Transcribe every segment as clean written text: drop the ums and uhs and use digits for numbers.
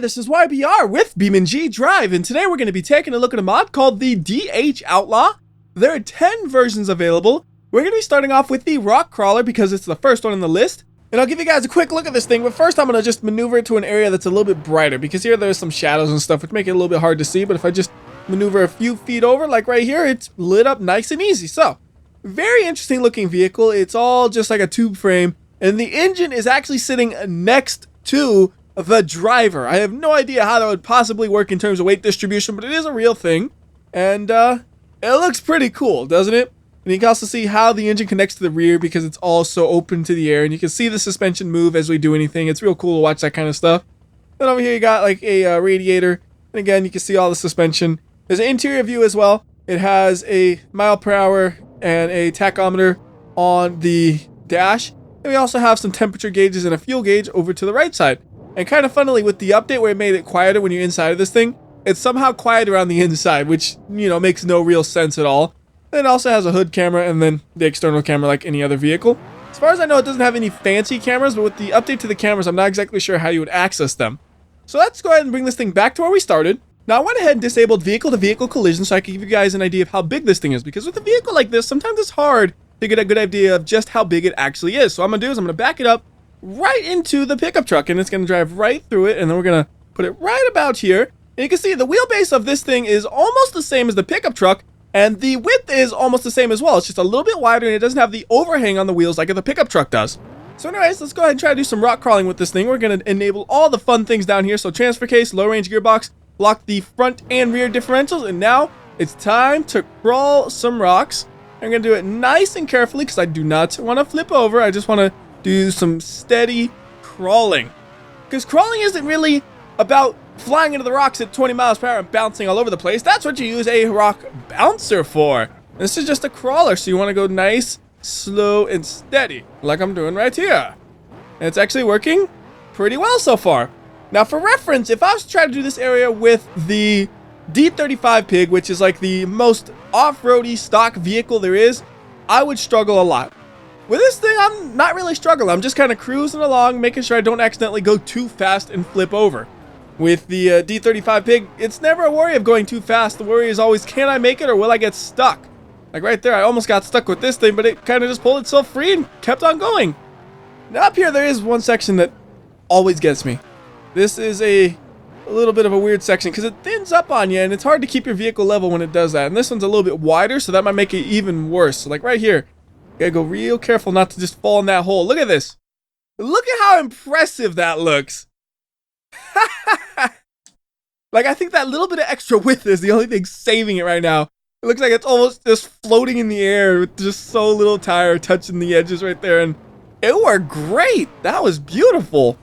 this is WhyBeAre with BeamNG.drive, and today we're going to be taking a look at a mod called the Outlaw. There are 10 versions available. We're going to be starting off with the rock crawler because it's the first one on the list. And I'll give you guys a quick look at this thing, but first I'm going to just maneuver it to an area that's a little bit brighter because here there's some shadows and stuff which make it a little bit hard to see, but if I just maneuver a few feet over, like right here, it's lit up nice and easy. So, very interesting looking vehicle. It's all just like a tube frame, and the engine is actually sitting next to the driver. I have no idea how that would possibly work in terms of weight distribution, but it is a real thing. And it looks pretty cool, doesn't it? And you can also see how the engine connects to the rear because it's all so open to the air, and you can see the suspension move as we do anything. It's real cool to watch that kind of stuff. Then over here you got like a radiator, and again you can see all the suspension. There's an interior view as well. It has a mile per hour and a tachometer on the dash. And we also have some temperature gauges and a fuel gauge over to the right side. And kind of funnily, with the update where it made it quieter when you're inside of this thing, it's somehow quiet around the inside, which, you know, makes no real sense at all. And it also has a hood camera and then the external camera like any other vehicle. As far as I know, it doesn't have any fancy cameras, but with the update to the cameras, I'm not exactly sure how you would access them. So let's go ahead and bring this thing back to where we started. Now, I went ahead and disabled vehicle-to-vehicle collision so I can give you guys an idea of how big this thing is, because with a vehicle like this, sometimes it's hard to get a good idea of just how big it actually is. So what I'm going to do is I'm going to back it up right into the pickup truck, and it's going to drive right through it, and then we're going to put it right about here. And you can see the wheelbase of this thing is almost the same as the pickup truck, and the width is almost the same as well. It's just a little bit wider, and it doesn't have the overhang on the wheels like the pickup truck does. So anyways, let's go ahead and try to do some rock crawling with this thing. We're going to enable all the fun things down here. So transfer case, low range gearbox, lock the front and rear differentials, and now it's time to crawl some rocks. I'm going to do it nice and carefully because I do not want to flip over. I just want to do some steady crawling. Because crawling isn't really about flying into the rocks at 20 miles per hour and bouncing all over the place. That's what you use a rock bouncer for. This is just a crawler, so you want to go nice, slow, and steady, like I'm doing right here. And it's actually working pretty well so far. Now, for reference, if I was to try to do this area with the D35 Pig, which is like the most off-roady stock vehicle there is, I would struggle a lot. With this thing, I'm not really struggling. I'm just kind of cruising along, making sure I don't accidentally go too fast and flip over. With the D35 Pig, it's never a worry of going too fast. The worry is always, can I make it or will I get stuck? Like right there, I almost got stuck with this thing, but it kind of just pulled itself free and kept on going. Now up here, there is one section that always gets me. This is a little bit of a weird section because it thins up on you, and it's hard to keep your vehicle level when it does that. And this one's a little bit wider, so that might make it even worse. So like right here, you gotta go real careful not to just fall in that hole. Look at this. Look at how impressive that looks. Like, I think that little bit of extra width is the only thing saving it right now. It looks like it's almost just floating in the air with just so little tire touching the edges right there, and it worked great. That was beautiful.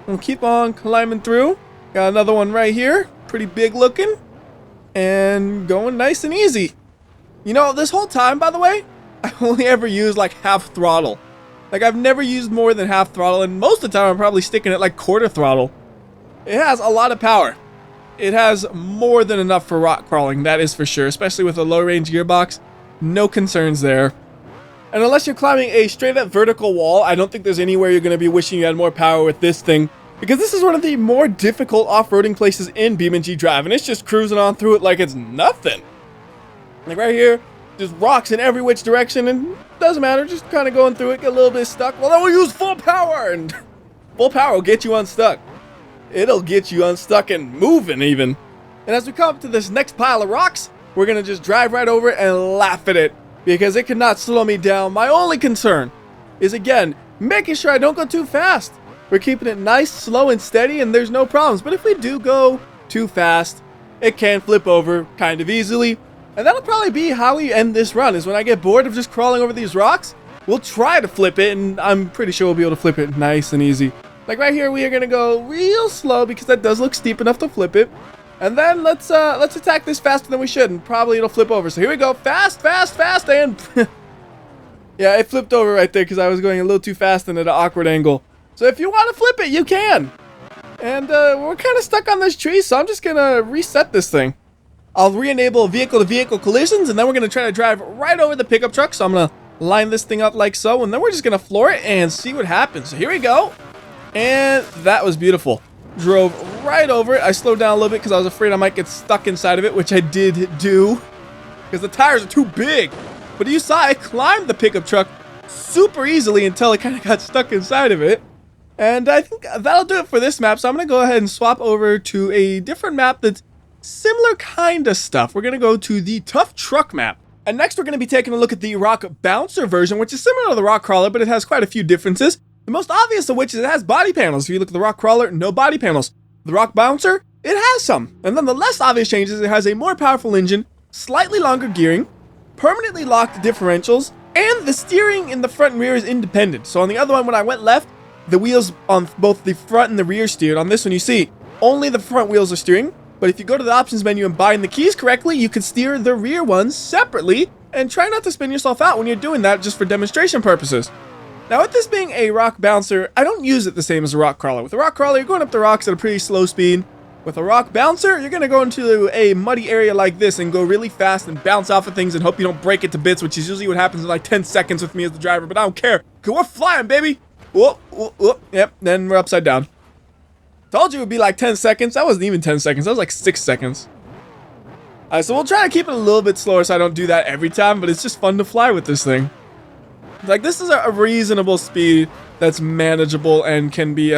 We'll keep on climbing through. Got another one right here. Pretty big looking. And going nice and easy. You know, this whole time, by the way, I've only ever used like half throttle. Like, I've never used more than half throttle, and most of the time I'm probably sticking at like quarter throttle. It has a lot of power. It has more than enough for rock crawling, that is for sure, especially with a low range gearbox. No concerns there. And unless you're climbing a straight up vertical wall, I don't think there's anywhere you're going to be wishing you had more power with this thing. Because this is one of the more difficult off-roading places in BeamNG.drive, and it's just cruising on through it like it's nothing. Like right here, just rocks in every which direction, and it doesn't matter, just kind of going through it, get a little bit stuck. Well, then we'll use full power, and full power will get you unstuck. It'll get you unstuck and moving even. And as we come up to this next pile of rocks, we're going to just drive right over it and laugh at it, because it cannot slow me down. My only concern is, again, making sure I don't go too fast. We're keeping it nice, slow, and steady, and there's no problems. But if we do go too fast, it can flip over kind of easily. And that'll probably be how we end this run, is when I get bored of just crawling over these rocks, we'll try to flip it, and I'm pretty sure we'll be able to flip it nice and easy. Like right here, we are going to go real slow because that does look steep enough to flip it. And then let's attack this faster than we should, and probably it'll flip over. So here we go, fast, fast, fast, and yeah, it flipped over right there because I was going a little too fast and at an awkward angle. So if you want to flip it, you can. And we're kind of stuck on this tree, so I'm just going to reset this thing. I'll re-enable vehicle-to-vehicle collisions, and then we're going to try to drive right over the pickup truck. So I'm going to line this thing up like so, and then we're just going to floor it and see what happens. So here we go. And that was beautiful. drove right over it. I slowed down a little bit because I was afraid I might get stuck inside of it, which I did do because the tires are too big. But you saw I climbed the pickup truck super easily until I kind of got stuck inside of it. And I think that'll do it for this map. So I'm going to go ahead and swap over to a different map that's similar kind of stuff. We're going to go to the Tough Truck map. And next we're going to be taking a look at the Rock Bouncer version, which is similar to the Rock Crawler, but it has quite a few differences. The most obvious of which is it has body panels. If you look at the Rock Crawler, no body panels. The Rock Bouncer, it has some. And then the less obvious changes, it has a more powerful engine, slightly longer gearing, permanently locked differentials, and the steering in the front and rear is independent. So on the other one, when I went left, the wheels on both the front and the rear steered. On this one, you see, only the front wheels are steering. But if you go to the options menu and bind the keys correctly, you can steer the rear ones separately, and try not to spin yourself out when you're doing that, just for demonstration purposes. Now, with this being a Rock Bouncer, I don't use it the same as a Rock Crawler. With a Rock Crawler, you're going up the rocks at a pretty slow speed. With a Rock Bouncer, you're going to go into a muddy area like this and go really fast and bounce off of things and hope you don't break it to bits, which is usually what happens in like 10 seconds with me as the driver, but I don't care, because we're flying, baby! Whoop, whoop, whoop. Yep, then we're upside down. Told you it would be like 10 seconds. That wasn't even 10 seconds. That was like 6 seconds. Alright, so we'll try to keep it a little bit slower so I don't do that every time, but it's just fun to fly with this thing. Like, this is a reasonable speed that's manageable and can be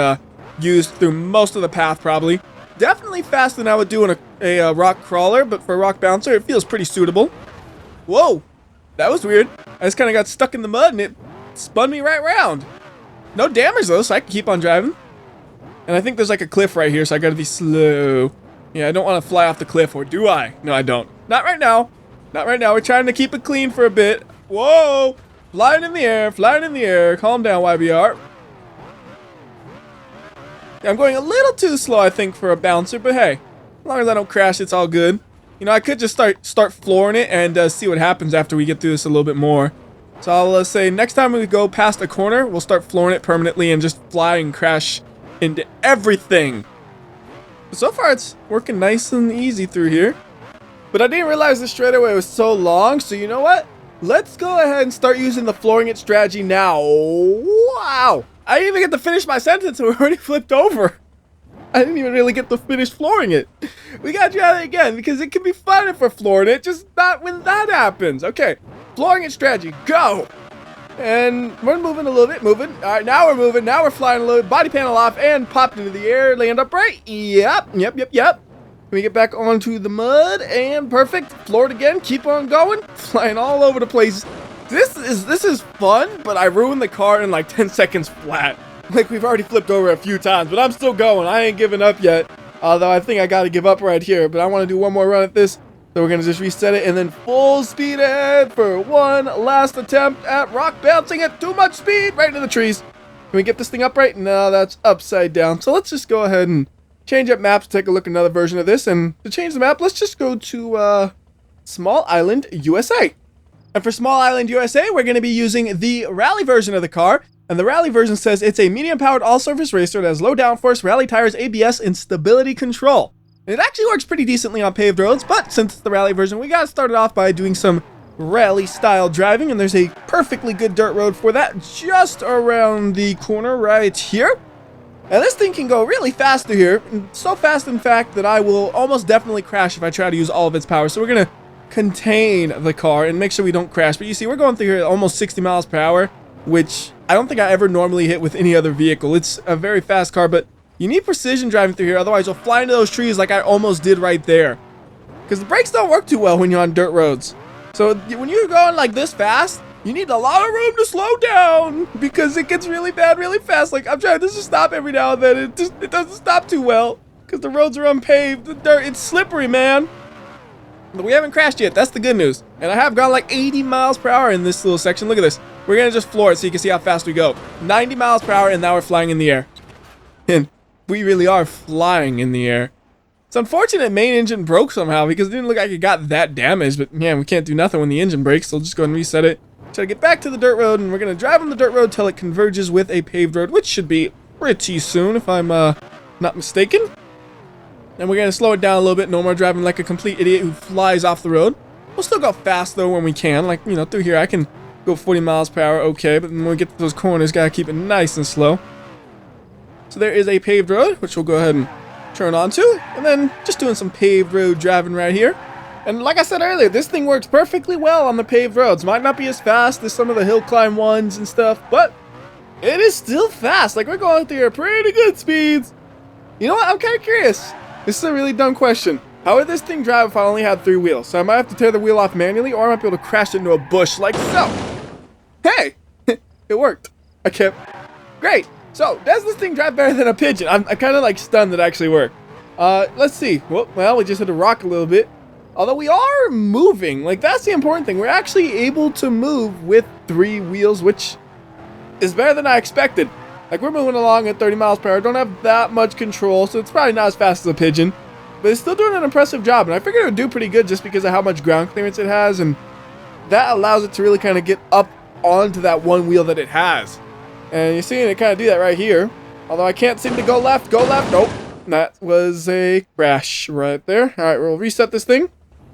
used through most of the path, probably. Definitely faster than I would do in a Rock Crawler, but for a Rock Bouncer, it feels pretty suitable. Whoa! That was weird. I just kind of got stuck in the mud and it spun me right round. No damage, though, so I can keep on driving. And I think there's like a cliff right here, so I gotta be slow. Yeah, I don't want to fly off the cliff, or do I? No, I don't. Not right now. Not right now. We're trying to keep it clean for a bit. Whoa! Flying in the air, flying in the air. Calm down, WhyBeAre. Yeah, I'm going a little too slow, I think, for a bouncer, but hey, as long as I don't crash, it's all good. You know, I could just start flooring it and see what happens after we get through this a little bit more. So I'll say next time we go past a corner, we'll start flooring it permanently and just fly and crash into everything. So far, it's working nice and easy through here. But I didn't realize the straightaway was so long, so you know what? Let's go ahead and start using the flooring it strategy now. Wow! I didn't even get to finish my sentence and we already flipped over. I didn't even really get to finish flooring it. We gotta try it again because it can be fun if we're flooring it, just not when that happens. Okay, flooring it strategy, go! And we're moving a little bit, moving. All right, now we're moving. Now we're flying a little bit. Body panel off and popped into the air. Land upright. Yep. Can we get back onto the mud? And perfect. Floored again. Keep on going. Flying all over the place. This is fun, but I ruined the car in like 10 seconds flat. Like, we've already flipped over a few times, but I'm still going. I ain't giving up yet. Although I think I got to give up right here. But I want to do one more run at this. So we're going to just reset it and then full speed ahead for one last attempt at rock bouncing at too much speed right into the trees. Can we get this thing upright? No, that's upside down. So let's just go ahead and change up maps, take a look at another version of this. And to change the map, let's just go to Small Island, USA. And for Small Island, USA, we're going to be using the rally version of the car. And the rally version says it's a medium-powered all-surface racer that has low downforce, rally tires, ABS, and stability control. It actually works pretty decently on paved roads, but since it's the rally version, we got to start it off by doing some rally-style driving, and there's a perfectly good dirt road for that just around the corner right here. And this thing can go really fast through here, so fast, in fact, that I will almost definitely crash if I try to use all of its power. So we're going to contain the car and make sure we don't crash. But you see, we're going through here at almost 60 miles per hour, which I don't think I ever normally hit with any other vehicle. It's a very fast car, but you need precision driving through here, otherwise you'll fly into those trees like I almost did right there. Because the brakes don't work too well when you're on dirt roads. So when you're going like this fast, you need a lot of room to slow down because it gets really bad really fast. Like, I'm trying to just stop every now and then. It doesn't stop too well because the roads are unpaved. The dirt, it's slippery, man. But we haven't crashed yet. That's the good news. And I have gone like 80 miles per hour in this little section. Look at this. We're going to just floor it so you can see how fast we go. 90 miles per hour, and now we're flying in the air. And we really are flying in the air. It's unfortunate main engine broke somehow because it didn't look like it got that damaged. But yeah, we can't do nothing when the engine breaks. So I'll just go and reset it. Try to get back to the dirt road, and we're going to drive on the dirt road till it converges with a paved road, which should be pretty soon if I'm not mistaken. And we're going to slow it down a little bit. No more driving like a complete idiot who flies off the road. We'll still go fast though when we can. Like, you know, through here I can go 40 miles per hour, okay. But when we get to those corners, got to keep it nice and slow. So there is a paved road, which we'll go ahead and turn onto, and then just doing some paved road driving right here. And like I said earlier, this thing works perfectly well on the paved roads. Might not be as fast as some of the hill climb ones and stuff, but it is still fast. Like, we're going through pretty good speeds. You know what? I'm kind of curious. This is a really dumb question. How would this thing drive if I only had 3 wheels? So I might have to tear the wheel off manually, or I might be able to crash into a bush like so. Hey, it worked. I kept. Great. So, does this thing drive better than a pigeon? I'm kind of like stunned that it actually worked. Let's see. Well, we just hit a rock a little bit. Although we are moving. Like, that's the important thing. We're actually able to move with 3 wheels, which is better than I expected. Like, we're moving along at 30 miles per hour. Don't have that much control, so it's probably not as fast as a pigeon. But it's still doing an impressive job. And I figured it would do pretty good just because of how much ground clearance it has. And that allows it to really kind of get up onto that one wheel that it has. And you're seeing it kind of do that right here. Although I can't seem to go left. Nope. That was a crash right there. All right, we'll reset this thing.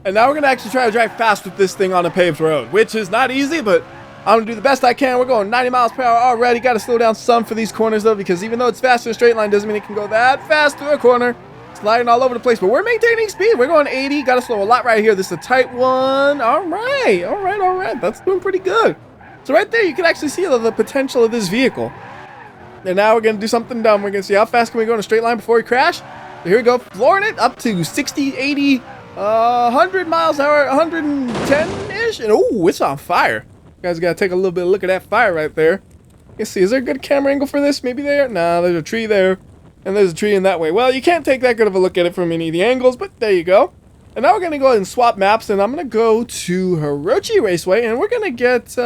And now we're going to actually try to drive fast with this thing on a paved road, which is not easy, but I'm going to do the best I can. We're going 90 miles per hour already. Got to slow down some for these corners, though, because even though it's fast in a straight line, doesn't mean it can go that fast through a corner. Sliding all over the place, but we're maintaining speed. We're going 80. Got to slow a lot right here. This is a tight one. All right. That's doing pretty good. So right there, you can actually see the potential of this vehicle. And now we're going to do something dumb. We're going to see how fast can we go in a straight line before we crash. So here we go, flooring it up to 60, 80, 100 miles an hour, 110-ish. And oh, it's on fire. You guys got to take a little bit of a look at that fire right there. Let's see, is there a good camera angle for this? Maybe there? Nah, there's a tree there. And there's a tree in that way. Well, you can't take that good of a look at it from any of the angles, but there you go. And now we're going to go ahead and swap maps, and I'm going to go to Hirochi Raceway, and we're going to get,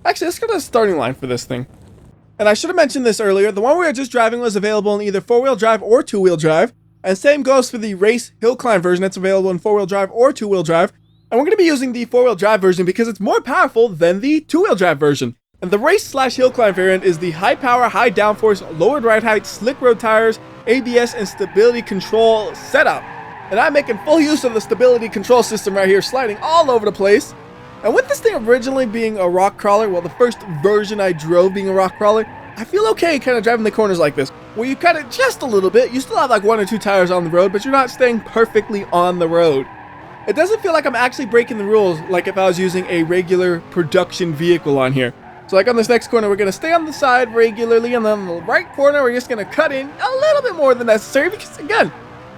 actually, let's go to the starting line for this thing. And I should have mentioned this earlier. The one we were just driving was available in either 4-wheel drive or 2-wheel drive. And same goes for the race hill climb version. That's available in 4-wheel drive or 2-wheel drive. And we're going to be using the 4-wheel drive version because it's more powerful than the 2-wheel drive version. And the race/hill climb variant is the high power, high downforce, lowered ride height, slick road tires, ABS, and stability control setup. And I'm making full use of the stability control system right here, sliding all over the place. And with this thing originally being a rock crawler, well, the first version I drove being a rock crawler, I feel okay kind of driving the corners like this, where you cut it just a little bit. You still have like 1 or 2 tires on the road, but you're not staying perfectly on the road. It doesn't feel like I'm actually breaking the rules like if I was using a regular production vehicle on here. So like on this next corner, we're going to stay on the side regularly, and then on the right corner, we're just going to cut in a little bit more than necessary because, again,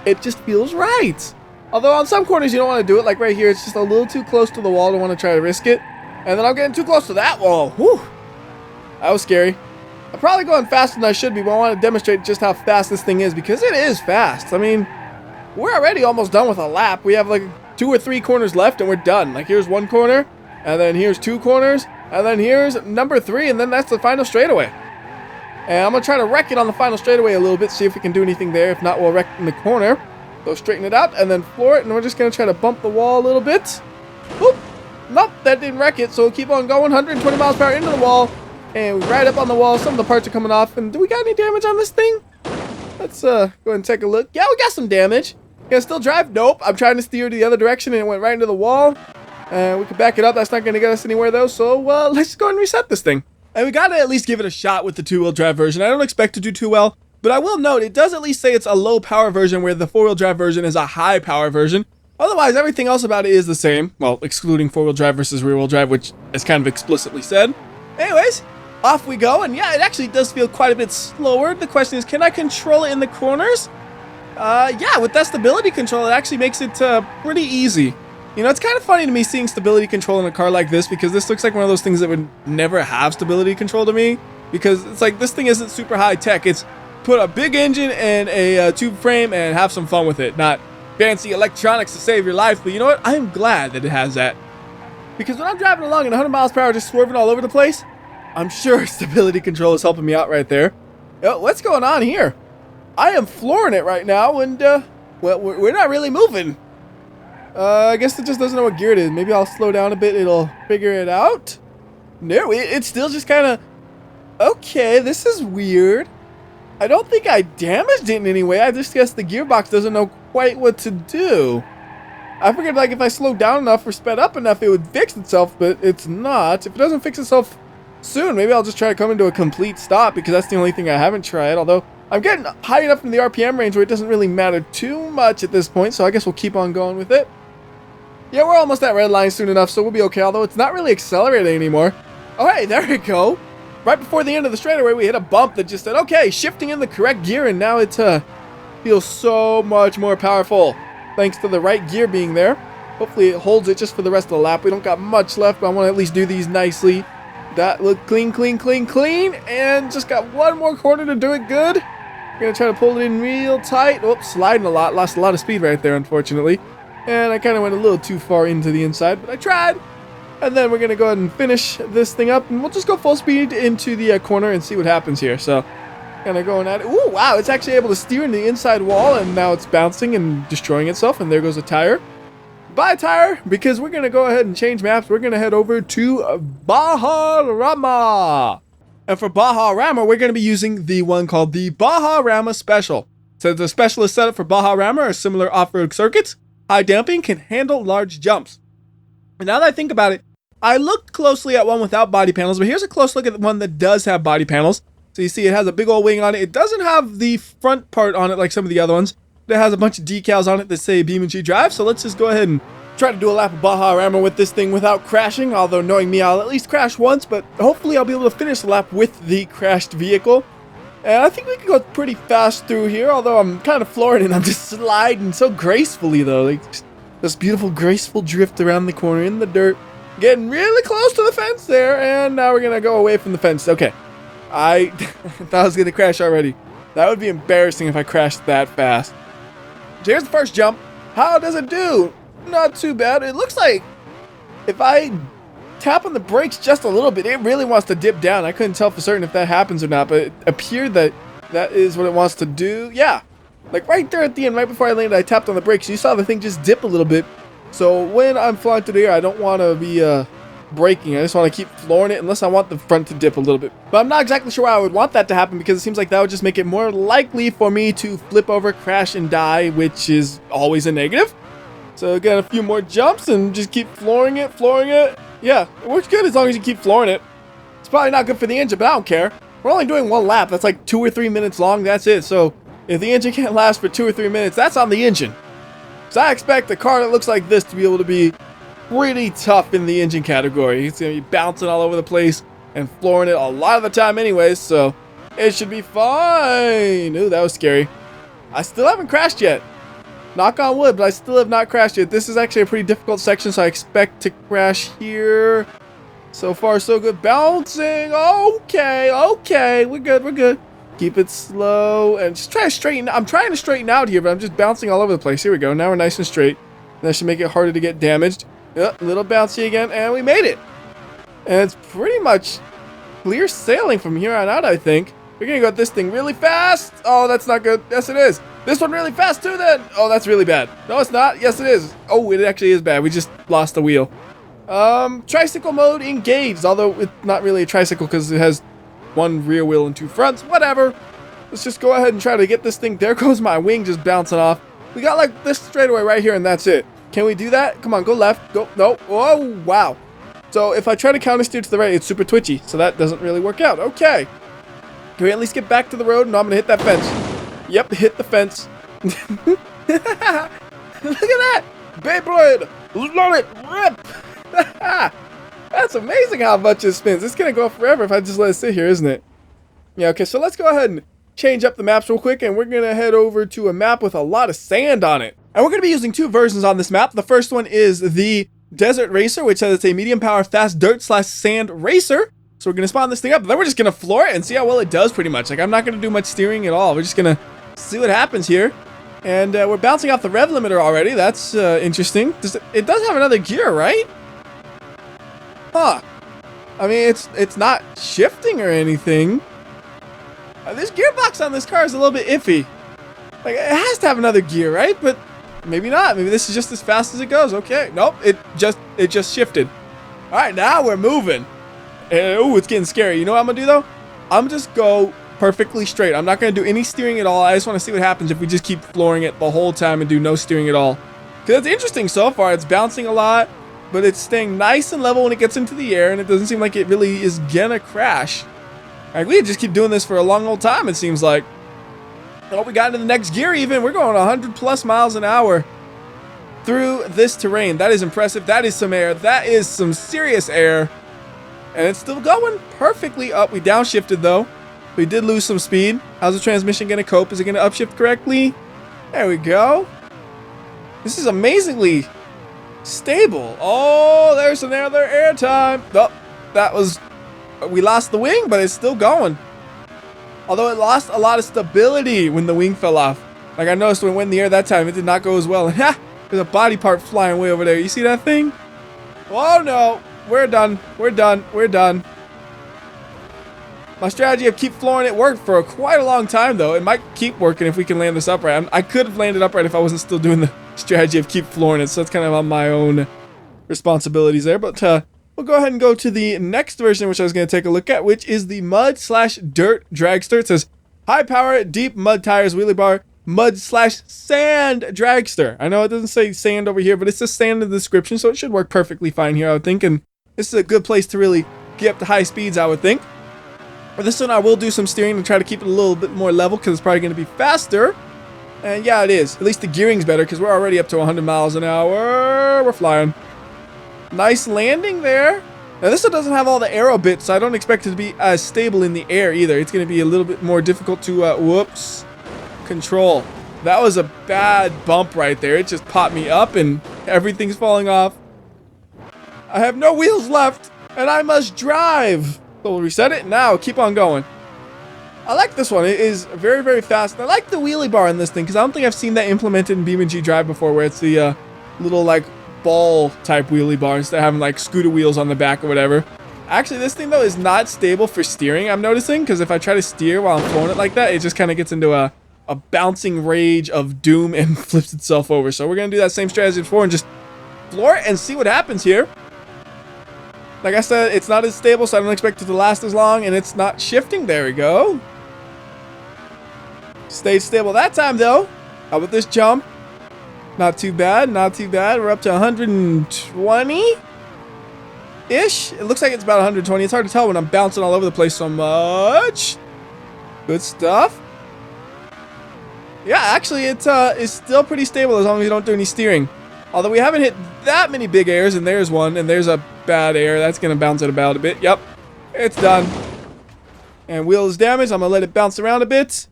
it just feels right. Although on some corners you don't want to do it, like right here, it's just a little too close to the wall to want to try to risk it. And then I'm getting too close to that wall. Whew. That was scary. I'm probably going faster than I should be, but I want to demonstrate just how fast this thing is because it is fast. I mean, we're already almost done with a lap. We have like 2 or 3 corners left and we're done. Like here's 1 corner, and then here's 2 corners, and then here's number 3, and then that's the final straightaway. And I'm going to try to wreck it on the final straightaway a little bit, see if we can do anything there. If not, we'll wreck in the corner. So straighten it out and then floor it, and we're just going to try to bump the wall a little bit. Boop. Nope, that didn't wreck it, so we'll keep on going. 120 miles per hour into the wall, and right up on the wall. Some of the parts are coming off. And do we got any damage on this thing? Let's go ahead and take a look. Yeah, we got some damage. Can I still drive? Nope. I'm trying to steer to the other direction, and it went right into the wall. We can back it up. That's not going to get us anywhere, though. So let's go ahead and reset this thing. And we got to at least give it a shot with the 2-wheel drive version. I don't expect to do too well, but I will note it does at least say it's a low power version, where the 4-wheel drive version is a high power version. Otherwise, everything else about it is the same. Well, excluding 4-wheel drive versus rear-wheel drive, which is kind of explicitly said. Anyways, off we go. And yeah, it actually does feel quite a bit slower. The question is, can I control it in the corners? Yeah, with that stability control, it actually makes it pretty easy. You know, it's kind of funny to me seeing stability control in a car like this, because this looks like one of those things that would never have stability control to me. Because it's like, this thing isn't super high tech. It's put a big engine and a tube frame and have some fun with it. Not fancy electronics to save your life, but you know what? I'm glad that it has that. Because when I'm driving along at 100 miles per hour just swerving all over the place, I'm sure stability control is helping me out right there. What's going on here? I am flooring it right now, and well, we're not really moving. I guess it just doesn't know what gear it is. Maybe I'll slow down a bit, it'll figure it out. No, it's still just kind of... Okay, this is weird. I don't think I damaged it in any way. I just guess the gearbox doesn't know quite what to do. I figured like if I slowed down enough or sped up enough, it would fix itself, but it's not. If it doesn't fix itself soon, maybe I'll just try to come into a complete stop, because that's the only thing I haven't tried. Although, I'm getting high enough in the RPM range where it doesn't really matter too much at this point, so I guess we'll keep on going with it. Yeah, we're almost at red line soon enough, so we'll be okay, although it's not really accelerating anymore. Oh, hey, there we go. Right before the end of the straightaway, we hit a bump that just said, okay, shifting in the correct gear, and now it feels so much more powerful thanks to the right gear being there. Hopefully it holds it just for the rest of the lap. We don't got much left, but I want to at least do these nicely. That look clean, clean, clean, clean, and just got one more corner to do it good. We're going to try to pull it in real tight. Oops, sliding a lot. Lost a lot of speed right there, unfortunately. And I kind of went a little too far into the inside, but I tried. And then we're going to go ahead and finish this thing up, and we'll just go full speed into the corner and see what happens here. So, kind of going at it. Ooh, wow, it's actually able to steer in the inside wall, and now it's bouncing and destroying itself, and there goes a tire. Bye, tire, because we're going to go ahead and change maps. We're going to head over to Bajarama. And for Bajarama, we're going to be using the one called the Bajarama Special. So the special is set up for Bajarama or similar off-road circuits. High damping can handle large jumps. And now that I think about it, I looked closely at one without body panels, but here's a close look at the one that does have body panels. So you see it has a big old wing on it. It doesn't have the front part on it like some of the other ones. It has a bunch of decals on it that say BeamNG.drive. So let's just go ahead and try to do a lap of Bajarama with this thing without crashing. Although knowing me, I'll at least crash once, but hopefully I'll be able to finish the lap with the crashed vehicle. And I think we can go pretty fast through here, although I'm kind of flooring it. I'm just sliding so gracefully though. Like this beautiful graceful drift around the corner in the dirt. Getting really close to the fence there, and now we're gonna go away from the fence. Okay, I thought I was gonna crash already. That would be embarrassing if I crashed that fast. So here's the first jump. How does it do? Not too bad. It looks like if I tap on the brakes just a little bit, it really wants to dip down. I couldn't tell for certain if that happens or not, but it appeared that that is what it wants to do. Yeah, like right there at the end, right before I landed, I tapped on the brakes. You saw the thing just dip a little bit. So when I'm flying through the air, I don't want to be braking. I just want to keep flooring it unless I want the front to dip a little bit. But I'm not exactly sure why I would want that to happen, because it seems like that would just make it more likely for me to flip over, crash, and die, which is always a negative. So again, a few more jumps and just keep flooring it, flooring it. Yeah, it works good as long as you keep flooring it. It's probably not good for the engine, but I don't care. We're only doing one lap. That's like 2 or 3 minutes long. That's it. So if the engine can't last for 2 or 3 minutes, that's on the engine. So I expect a car that looks like this to be able to be pretty tough in the engine category. It's going to be bouncing all over the place and flooring it a lot of the time anyways, so it should be fine. Ooh, that was scary. I still haven't crashed yet. Knock on wood, but I still have not crashed yet. This is actually a pretty difficult section, so I expect to crash here. So far, so good. Bouncing. Okay, okay. We're good, we're good. Keep it slow and just try to straighten. I'm trying to straighten out here, but I'm just bouncing all over the place. Here we go. Now we're nice and straight. That should make it harder to get damaged. Yep, a little bouncy again, and we made it. And it's pretty much clear sailing from here on out, I think. We're gonna go at this thing really fast. Oh, that's not good. Yes, it is. This one really fast too, then. Oh, that's really bad. No, it's not. Yes, it is. Oh, it actually is bad. We just lost the wheel. Tricycle mode engaged, although it's not really a tricycle because it has one rear wheel and 2 fronts. Whatever. Let's just go ahead and try to get this thing. There goes my wing just bouncing off. We got like this straightaway right here, and that's it. Can we do that? Come on, go left. Go. No. Oh, wow. So if I try to counter steer to the right, it's super twitchy. So that doesn't really work out. Okay. Can we at least get back to the road? No, I'm going to hit that fence. Yep, hit the fence. Look at that. Beyblade. Let it rip. That's amazing how much it spins. It's going to go forever if I just let it sit here, isn't it? Yeah, okay, so let's go ahead and change up the maps real quick, and we're going to head over to a map with a lot of sand on it. And we're going to be using 2 versions on this map. The first one is the Desert Racer, which says it's a medium power fast dirt / sand racer. So we're going to spawn this thing up, and then we're just going to floor it and see how well it does pretty much. Like, I'm not going to do much steering at all. We're just going to see what happens here. And we're bouncing off the rev limiter already. That's interesting. It does have another gear, right? Huh. I mean, it's not shifting or anything. This gearbox on this car is a little bit iffy. Like, it has to have another gear, right? But maybe not. Maybe this is just as fast as it goes. Okay. Nope. It just shifted. All right, now we're moving. Oh, it's getting scary. You know what I'm going to do, though? I'm just go perfectly straight. I'm not going to do any steering at all. I just want to see what happens if we just keep flooring it the whole time and do no steering at all. Because it's interesting so far. It's bouncing a lot, but it's staying nice and level when it gets into the air, and it doesn't seem like it really is going to crash. Like, we just keep doing this for a long old time, it seems like. Oh, we got into the next gear even. We're going 100 plus miles an hour through this terrain. That is impressive. That is some air. That is some serious air. And it's still going perfectly up. We downshifted though. We did lose some speed. How's the transmission going to cope? Is it going to upshift correctly? There we go. This is amazingly stable. Oh, there's another air time. Oh, that was... We lost the wing, but it's still going. Although it lost a lot of stability when the wing fell off. Like I noticed when it went in the air that time, it did not go as well. Ha! There's a body part flying way over there. You see that thing? Oh no. We're done. We're done. We're done. My strategy of keep flooring it worked for quite a long time, though. It might keep working if we can land this upright. I could have landed upright if I wasn't still doing the strategy of keep flooring it, so that's kind of on my own responsibilities there. But we'll go ahead and go to the next version, which I was going to take a look at, which is the mud/dirt dragster. It says high power, deep mud tires, wheelie bar, mud/sand dragster. I know it doesn't say sand over here, but it says sand in the description, so it should work perfectly fine here, I would think. And this is a good place to really get up to high speeds, I would think. For this one, I will do some steering and try to keep it a little bit more level because it's probably going to be faster. And yeah, it is. At least the gearing's better because we're already up to 100 miles an hour. We're flying. Nice landing there. Now, this one doesn't have all the aero bits, so I don't expect it to be as stable in the air either. It's going to be a little bit more difficult to, control. That was a bad bump right there. It just popped me up and everything's falling off. I have no wheels left and I must drive. So we'll reset it. Now keep on going. I like this one. It is very, very fast. And I like the wheelie bar in this thing because I don't think I've seen that implemented in BeamNG.drive before, where it's the little like ball type wheelie bar instead of having like scooter wheels on the back or whatever. Actually, this thing though is not stable for steering, I'm noticing, because if I try to steer while I'm throwing it like that, it just kind of gets into a bouncing rage of doom and flips itself over. So we're going to do that same strategy before and just floor it and see what happens here. Like I said, it's not as stable, so I don't expect it to last as long, and it's not shifting. There we go. Stayed stable that time, though. How about this jump? Not too bad, not too bad. We're up to 120-ish. It looks like it's about 120. It's hard to tell when I'm bouncing all over the place so much. Good stuff. Yeah, actually, it's still pretty stable as long as you don't do any steering. Although we haven't hit that many big airs, and there's one, and there's a bad air. That's going to bounce it about a bit. Yep, it's done. And wheel is damaged. I'm going to let it bounce around a bit.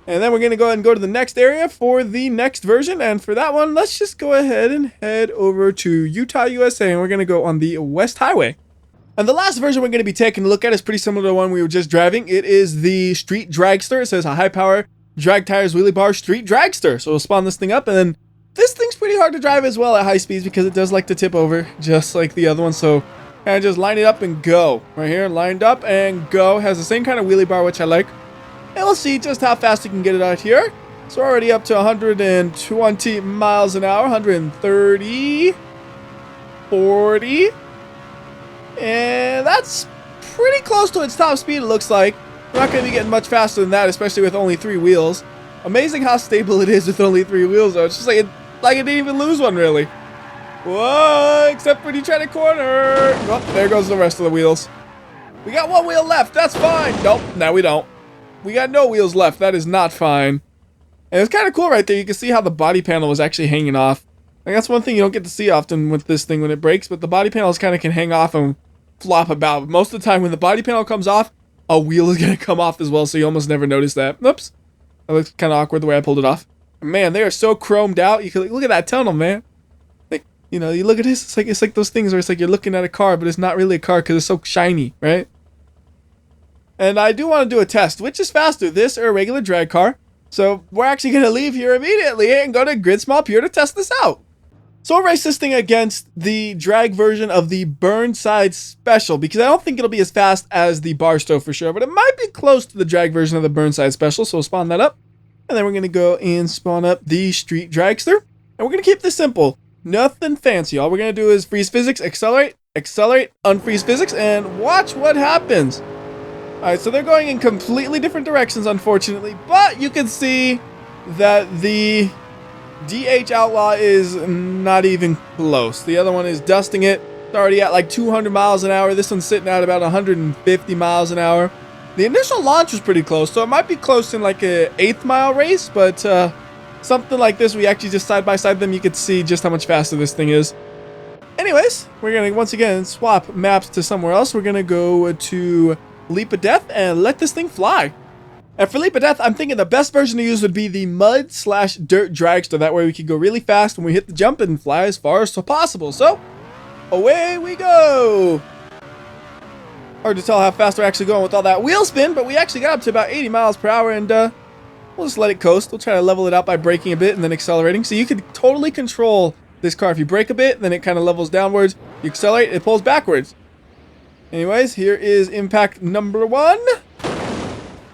And then we're going to go ahead and go to the next area for the next version. And for that one, let's just go ahead and head over to Utah, USA, and we're going to go on the West Highway. And the last version we're going to be taking a look at is pretty similar to the one we were just driving. It is the Street Dragster. It says a high power, drag tires, wheelie bar, Street Dragster. So we'll spawn this thing up, and then this thing's pretty hard to drive as well at high speeds because it does like to tip over just like the other one. So kind of just line it up and go. Right here, lined up and go. Has the same kind of wheelie bar, which I like. And we'll see just how fast you can get it out here. So we're already up to 120 miles an hour, 130, 40. And that's pretty close to its top speed, it looks like. We're not going to be getting much faster than that, especially with only 3 wheels. Amazing how stable it is with only 3 wheels, though. It's just like it didn't even lose one, really. Whoa, except when you try to corner. Oh, there goes the rest of the wheels. We got 1 wheel left. That's fine. Nope, now we don't. We got no wheels left. That is not fine. And it's kind of cool right there. You can see how the body panel was actually hanging off. Like, that's one thing you don't get to see often with this thing when it breaks, but the body panels kind of can hang off and flop about. Most of the time when the body panel comes off, a wheel is going to come off as well, so you almost never notice that. Oops. That looks kind of awkward the way I pulled it off. Man, they are so chromed out. You can look at that tunnel, man. Like, you know, you look at this, it's like those things where it's like you're looking at a car, but it's not really a car because it's so shiny, right? And I do want to do a test. Which is faster, this or a regular drag car? So we're actually going to leave here immediately and go to Grid Small Pure to test this out. So we'll race this thing against the drag version of the Burnside Special, because I don't think it'll be as fast as the Barstow for sure, but it might be close to the drag version of the Burnside Special, so we'll spawn that up. And then we're going to go and spawn up the Street Dragster. And we're going to keep this simple. Nothing fancy. All we're going to do is freeze physics, accelerate, unfreeze physics, and watch what happens. Alright, so they're going in completely different directions, unfortunately, but you can see that the DH Outlaw is not even close. The other one is dusting it. It's already at like 200 miles an hour. This one's sitting at about 150 miles an hour. The initial launch was pretty close, so it might be close in like a 8th mile race, but something like this, we actually just side by side them, you could see just how much faster this thing is. Anyways, we're gonna once again swap maps to somewhere else. We're gonna go to Leap of Death and let this thing fly. And for Leap of Death, I'm thinking the best version to use would be the mud/dirt dragster. That way we can go really fast when we hit the jump and fly as far as possible. So, away we go! Hard to tell how fast we're actually going with all that wheel spin, but we actually got up to about 80 miles per hour, and we'll just let it coast. We'll try to level it out by braking a bit and then accelerating. So you can totally control this car. If you brake a bit, then it kind of levels downwards. You accelerate, it pulls backwards. Anyways, here is impact number 1.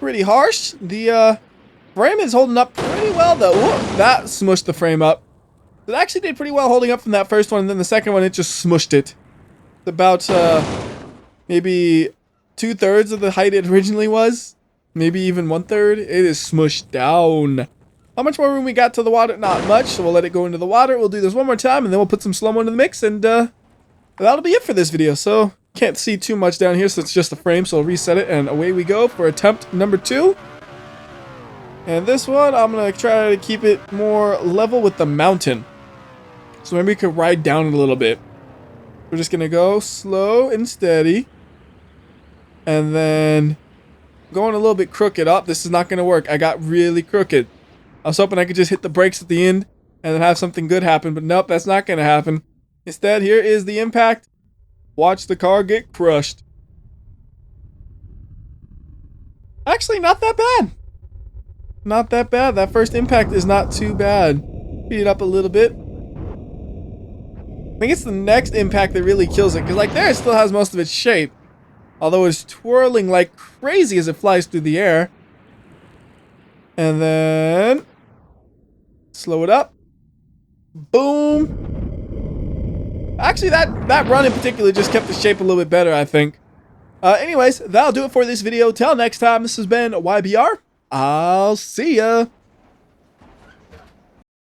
Pretty harsh. The frame is holding up pretty well, though. Ooh, that smushed the frame up. It actually did pretty well holding up from that first one, and then the second one, it just smushed it. It's about maybe 2/3 of the height it originally was. Maybe even 1/3. It is smushed down. How much more room we got to the water? Not much, so we'll let it go into the water. We'll do this one more time, and then we'll put some slow-mo into the mix, and that'll be it for this video. So, can't see too much down here, so it's just a frame, so I'll reset it, and away we go for attempt number 2. And this one, I'm going to try to keep it more level with the mountain. So maybe we could ride down it a little bit. We're just going to go slow and steady. And then going a little bit crooked. Oh, this is not going to work. I got really crooked. I was hoping I could just hit the brakes at the end and then have something good happen, but nope, that's not going to happen. Instead, here is the impact. Watch the car get crushed. Actually, not that bad. Not that bad. That first impact is not too bad. Speed it up a little bit. I think it's the next impact that really kills it, because like there it still has most of its shape. Although it's twirling like crazy as it flies through the air. And then slow it up. Boom. Actually, that run in particular just kept the shape a little bit better, I think. Anyways, that'll do it for this video. Till next time, this has been WhyBeAre. I'll see ya.